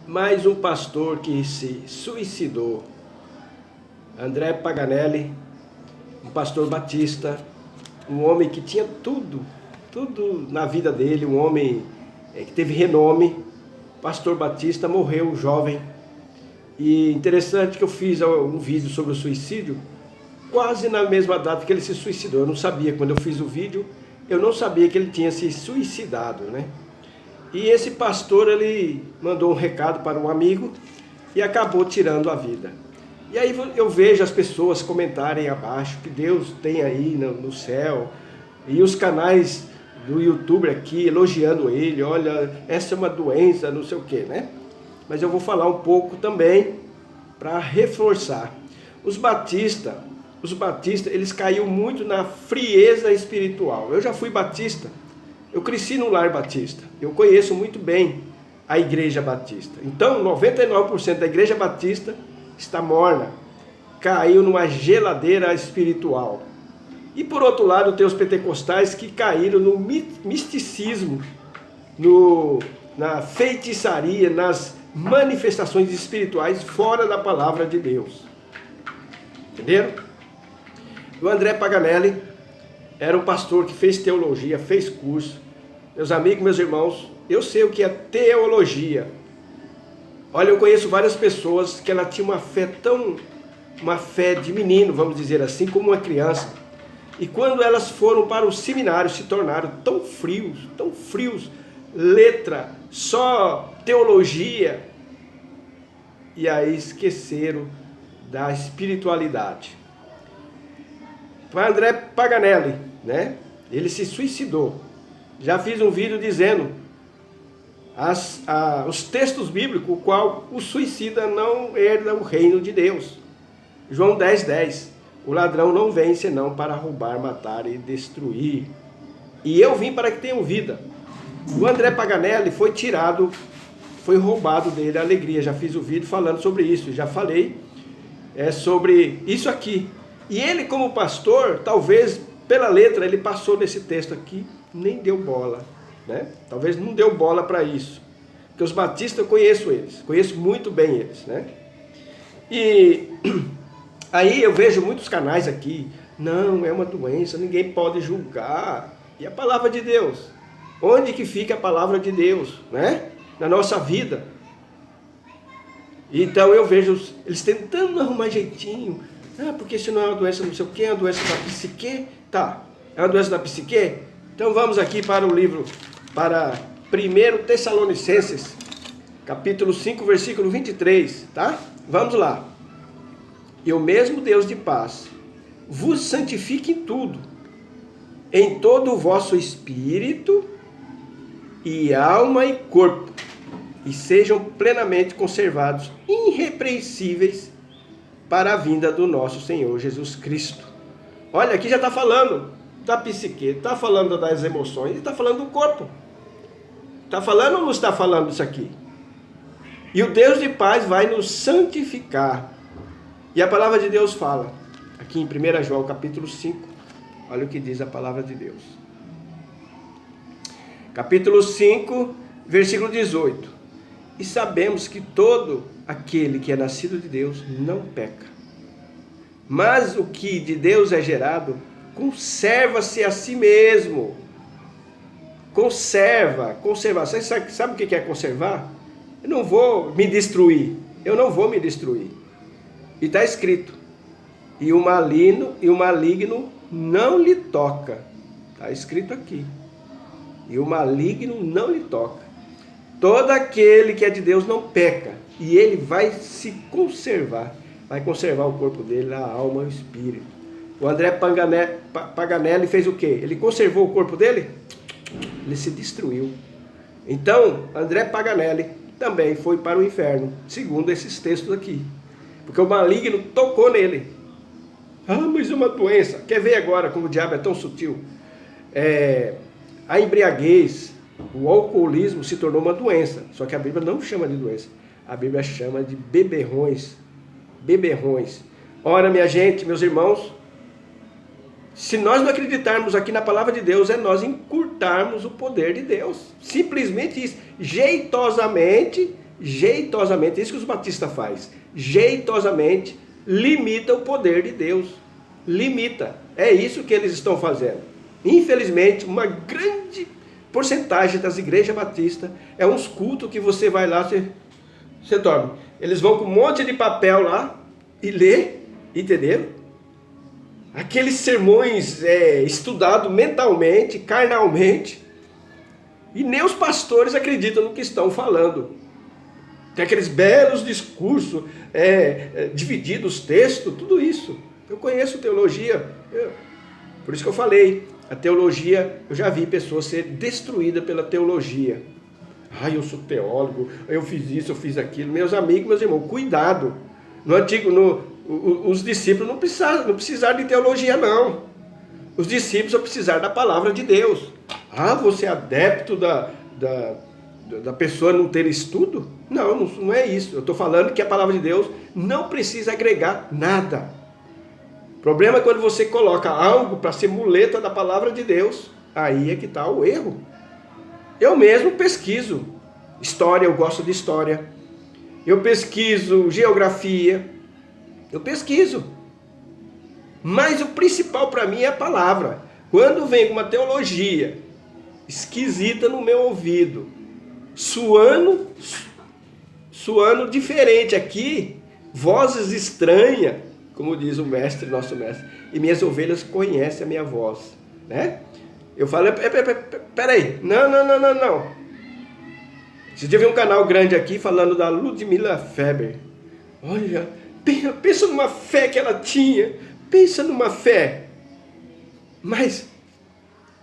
Mais um pastor que se suicidou, André Paganelli, um pastor batista, um homem que tinha tudo na vida dele, um homem que teve renome, pastor batista, morreu jovem. E interessante que eu fiz um vídeo sobre o suicídio, quase na mesma data que ele se suicidou. Eu não sabia, quando eu fiz o vídeo, eu não sabia que ele tinha se suicidado, né? E esse pastor, ele mandou um recado para um amigo e acabou tirando a vida. E aí eu vejo as pessoas comentarem abaixo que Deus tem aí no céu, e os canais do YouTube aqui elogiando ele, olha, essa é uma doença, não sei o que, né? Mas eu vou falar um pouco também para reforçar. Os batistas, eles caíram muito na frieza espiritual. Eu já fui batista, eu cresci no lar batista, eu conheço muito bem a igreja batista. Então, 99% da igreja batista está morna, caiu numa geladeira espiritual. E por outro lado, tem os pentecostais que caíram no misticismo, na feitiçaria, nas manifestações espirituais fora da palavra de Deus. Entenderam? O André Paganelli era um pastor que fez teologia, fez curso. Meus amigos, meus irmãos, eu sei o que é teologia. Olha, eu conheço várias pessoas que ela tinha uma fé de menino, vamos dizer assim, como uma criança. E quando elas foram para o seminário, se tornaram tão frios, letra, só teologia, e aí esqueceram da espiritualidade. Para André Paganelli, né? Ele se suicidou. Já fiz um vídeo dizendo os textos bíblicos, o qual o suicida não herda o reino de Deus. João 10:10. O ladrão não vem senão para roubar, matar e destruir. E eu vim para que tenham vida. O André Paganelli foi roubado dele a alegria. Já fiz o vídeo falando sobre isso. Já falei sobre isso aqui. E ele, como pastor, talvez pela letra, ele passou nesse texto aqui, nem deu bola, né? Talvez não deu bola para isso. Porque os batistas eu conheço eles, conheço muito bem eles, né? E aí eu vejo muitos canais aqui, não, é uma doença, ninguém pode julgar. E a palavra de Deus? Onde que fica a palavra de Deus, né? Na nossa vida. Então eu vejo eles tentando arrumar jeitinho. Porque isso não é uma doença não sei o que, é uma doença da psique. Tá, é uma doença da psique? Então vamos aqui para o livro, para 1 Tessalonicenses, capítulo 5, versículo 23, tá? Vamos lá. E o mesmo Deus de paz vos santifique em tudo, em todo o vosso espírito e alma e corpo, e sejam plenamente conservados, irrepreensíveis, para a vinda do nosso Senhor Jesus Cristo. Olha, aqui já está falando da psique, está falando das emoções, está falando do corpo. Está falando ou não está falando isso aqui? E o Deus de paz vai nos santificar. E a palavra de Deus fala, aqui em 1 João capítulo 5, olha o que diz a palavra de Deus. Capítulo 5, versículo 18. E sabemos que todo aquele que é nascido de Deus não peca. Mas o que de Deus é gerado, conserva-se a si mesmo. Conservação. Sabe o que é conservar? Eu não vou me destruir. E está escrito, e o maligno não lhe toca. Está escrito aqui. E o maligno não lhe toca. Todo aquele que é de Deus não peca. E ele vai se conservar. Vai conservar o corpo dele, a alma e o espírito. O André Paganelli fez o quê? Ele conservou o corpo dele? Ele se destruiu. Então, André Paganelli também foi para o inferno, segundo esses textos aqui. Porque o maligno tocou nele. Mas é uma doença. Quer ver agora como o diabo é tão sutil? A embriaguez, o alcoolismo se tornou uma doença. Só que a Bíblia não chama de doença. A Bíblia chama de beberrões. Ora, minha gente, meus irmãos, se nós não acreditarmos aqui na palavra de Deus, é nós encurtarmos o poder de Deus. Simplesmente isso. Jeitosamente, jeitosamente, isso que os batistas fazem, jeitosamente limita o poder de Deus. Limita. É isso que eles estão fazendo. Infelizmente, uma grande porcentagem das igrejas batistas é uns cultos que você vai lá, você dorme. Eles vão com um monte de papel lá e lê, entenderam? Aqueles sermões estudados mentalmente, carnalmente, e nem os pastores acreditam no que estão falando. Tem aqueles belos discursos, divididos textos, tudo isso. Eu conheço teologia, por isso que eu falei, a teologia, eu já vi pessoas ser destruídas pela teologia. Eu sou teólogo, eu fiz isso, eu fiz aquilo. Meus amigos, meus irmãos, cuidado. Os discípulos não precisaram de teologia, não. Os discípulos vão precisar da palavra de Deus. Você é adepto da pessoa não ter estudo? Não é isso. Eu estou falando que a palavra de Deus não precisa agregar nada. O problema é quando você coloca algo para ser muleta da palavra de Deus. Aí é que está o erro. Eu mesmo pesquiso história, eu gosto de história. Eu pesquiso geografia. Eu pesquiso. Mas o principal para mim é a palavra. Quando vem uma teologia esquisita no meu ouvido, suando diferente aqui, vozes estranhas, como diz o mestre, nosso mestre, e minhas ovelhas conhecem a minha voz, né? Eu falo, peraí, não. Você já viu um canal grande aqui falando da Ludmila Feber. Olha, pensa numa fé que ela tinha, pensa numa fé. Mas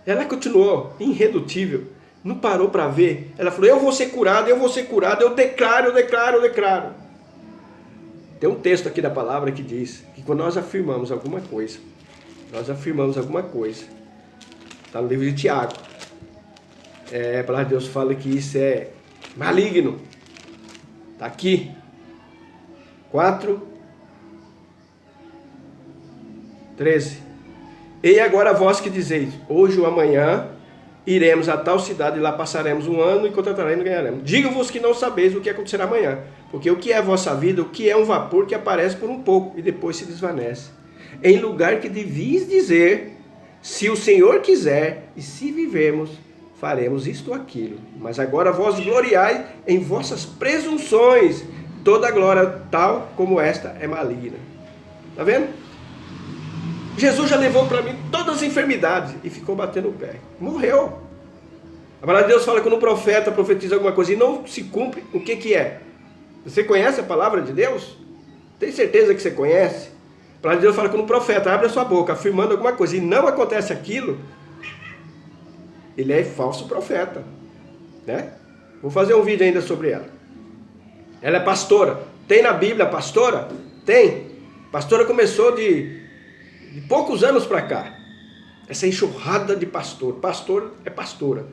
ela continuou irredutível, não parou para ver. Ela falou, eu vou ser curado, eu declaro. Tem um texto aqui da palavra que diz que quando nós afirmamos alguma coisa, está no livro de Tiago, a palavra de Deus fala que isso é maligno. Está aqui, 4:13. E agora vós que dizeis, hoje ou amanhã iremos a tal cidade e lá passaremos um ano e contrataremos e ganharemos. Digo-vos que não sabeis o que acontecerá amanhã, porque o que é a vossa vida, o que é um vapor que aparece por um pouco e depois se desvanece. Em lugar que devias dizer, se o Senhor quiser e se vivermos, faremos isto ou aquilo. Mas agora vós gloriai em vossas presunções, toda glória tal como esta é maligna. Está vendo? Jesus já levou para mim todas as enfermidades e ficou batendo o pé. Morreu. A palavra de Deus fala que quando um profeta profetiza alguma coisa e não se cumpre, o que é? Você conhece a palavra de Deus? Tem certeza que você conhece? A palavra de Deus fala que quando um profeta abre a sua boca afirmando alguma coisa e não acontece aquilo, ele é falso profeta, né? Vou fazer um vídeo ainda sobre ela. Ela é pastora. Tem na Bíblia pastora? Tem. Pastora começou de poucos anos para cá. Essa enxurrada de pastor. Pastor é pastora.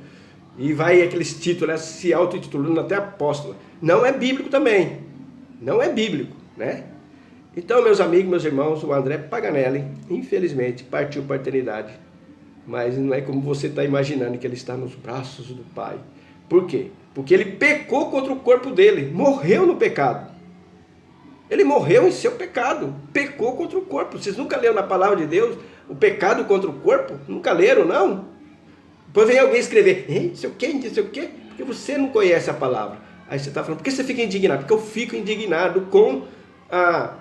E vai aqueles títulos, se auto-intitulando até apóstola. Não é bíblico também. Não é bíblico, né? Então, meus amigos, meus irmãos, o André Paganelli, infelizmente, partiu para a eternidade. Mas não é como você está imaginando, que ele está nos braços do Pai. Por quê? Porque ele pecou contra o corpo dele, morreu no pecado. Ele morreu em seu pecado, pecou contra o corpo. Vocês nunca leram na palavra de Deus o pecado contra o corpo? Nunca leram, não? Depois vem alguém escrever, não sei o quê, porque você não conhece a palavra. Aí você está falando, por que você fica indignado? Porque eu fico indignado com a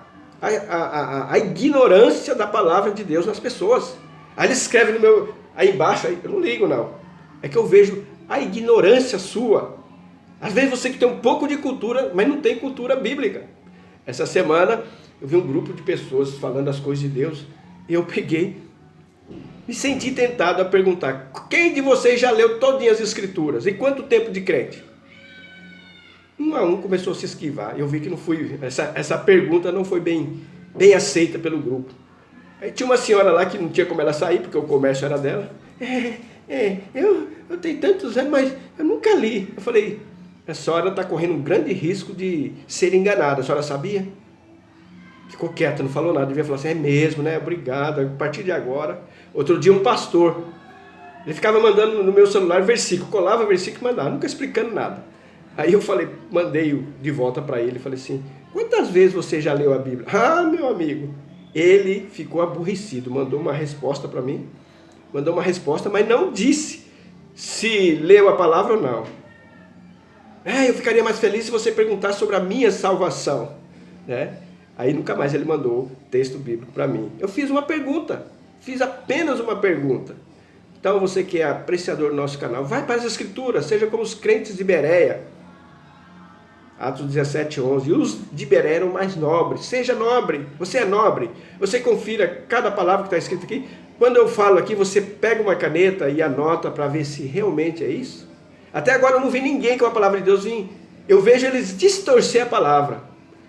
ignorância da palavra de Deus nas pessoas. Aí ele escreve aí embaixo, eu não ligo não. É que eu vejo a ignorância sua. Às vezes você que tem um pouco de cultura, mas não tem cultura bíblica. Essa semana eu vi um grupo de pessoas falando as coisas de Deus e eu me senti tentado a perguntar, quem de vocês já leu todas as escrituras? E quanto tempo de crente? Um a um começou a se esquivar. Eu vi que essa pergunta não foi bem aceita pelo grupo. Aí tinha uma senhora lá que não tinha como ela sair, porque o comércio era dela. Eu tenho tantos anos, mas eu nunca li. Eu falei, a senhora está correndo um grande risco de ser enganada. A senhora sabia? Ficou quieta, não falou nada. Devia falar assim, é mesmo, né? Obrigado. A partir de agora. Outro dia um pastor, ele ficava mandando no meu celular versículo. Colava versículo e mandava, nunca explicando nada. Aí eu falei, mandei de volta para ele, falei assim, quantas vezes você já leu a Bíblia? Ah, meu amigo, ele ficou aborrecido, mandou uma resposta para mim, mas não disse se leu a palavra ou não. Eu ficaria mais feliz se você perguntasse sobre a minha salvação, né? Aí nunca mais ele mandou texto bíblico para mim. Eu fiz uma pergunta, fiz apenas uma pergunta. Então você que é apreciador do nosso canal, vai para as Escrituras, seja como os crentes de Bereia. Atos 17:11. E os de Bereia eram mais nobres. Seja nobre, você é nobre. Você confira cada palavra que está escrita aqui. Quando eu falo aqui, você pega uma caneta e anota para ver se realmente é isso. Até agora eu não vi ninguém com a palavra de Deus vir. Eu vejo eles distorcer a palavra.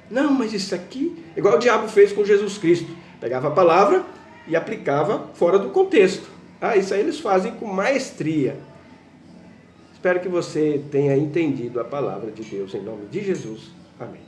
Não, mas isso aqui, igual o diabo fez com Jesus Cristo. Pegava a palavra e aplicava fora do contexto. Isso aí eles fazem com maestria. Espero que você tenha entendido a palavra de Deus em nome de Jesus. Amém.